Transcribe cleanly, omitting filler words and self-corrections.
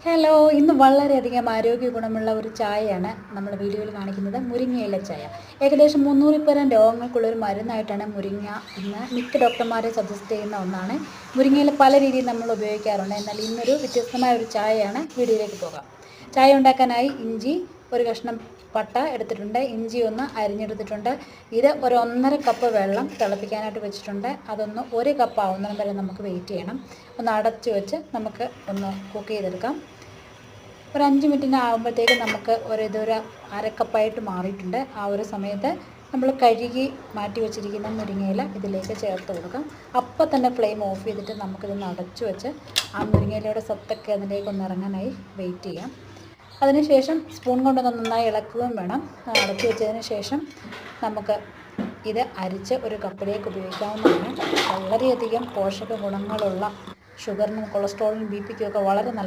Hello, ഇന്ന് വളരെയധികം ആരോഗ്യ ഗുണമുള്ള ഒരു ചായയാണ് നമ്മൾ വീഡിയോയിൽ കാണിക്കുന്നത്. മുരിങ്ങയില ചായ. ഏകദേശം 300 പരം രോഗങ്ങൾക്കുള്ളൊരു മരുന്നായിട്ടാണ് മുരിങ്ങ ഇന്ന് മിക്ക ഡോക്ടർമാരെ സജസ്റ്റ് ചെയ്യുന്ന ഒന്നാണ്. മുരിങ്ങയില പല രീതിയിൽ നമ്മൾ ഉപയോഗിക്കാറുണ്ട്. എന്നാൽ ഇന്നൊരു വ്യത്യസ്തമായ ഒരു ചായയാണ്. വീഡിയോയിലേക്ക് പോകാം. ചായ ഉണ്ടാക്കാനായി ഇഞ്ചി, ഒരു കഷ്ണം പട്ട എടുത്തിട്ടുണ്ട്, ഇഞ്ചി ഒന്ന് അരിഞ്ഞെടുത്തിട്ടുണ്ട്. ഇത് ഒരു 1.5 കപ്പ് വെള്ളം തിളപ്പിക്കാനായിട്ട് വെച്ചിട്ടുണ്ട്. അതൊന്ന് 1 കപ്പ് ആവുന്നതിന് വരെ നമുക്ക് വെയിറ്റ് ചെയ്യണം. ഒന്ന് അടച്ചു വെച്ച് നമുക്ക് ഒന്ന് കുക്ക് ചെയ്തെടുക്കാം. ഒരു 5 മിനിറ്റിന് ആകുമ്പോഴത്തേക്ക് നമുക്ക് ഇതൊരു 1/2 കപ്പായിട്ട് മാറിയിട്ടുണ്ട്. ആ ഒരു സമയത്ത് നമ്മൾ കഴുകി മാറ്റി വെച്ചിരിക്കുന്ന മുരിങ്ങയില ഇതിലേക്ക് ചേർത്ത് കൊടുക്കാം. അപ്പം തന്നെ ഫ്ലെയിം ഓഫ് ചെയ്തിട്ട് നമുക്കിതൊന്ന് അടച്ചു വെച്ച് ആ മുരിങ്ങയിലയുടെ സത്തൊക്കെ അതിലേക്ക് ഒന്ന് ഇറങ്ങാനായി വെയിറ്റ് ചെയ്യാം. അതിനുശേഷം സ്പൂൺ കൊണ്ടൊന്ന് നന്നായി ഇളക്കുകയും വേണം. അടച്ചു വെച്ചതിന് ശേഷം നമുക്ക് ഇത് അരിച്ച് ഒരു കപ്പിലേക്ക് ഉപയോഗിക്കാവുന്നതാണ്. വളരെയധികം പോഷക ഗുണങ്ങളുള്ള ഷുഗറിനും കൊളസ്ട്രോളിനും ബി പിക്കും ഒക്കെ വളരെ നല്ല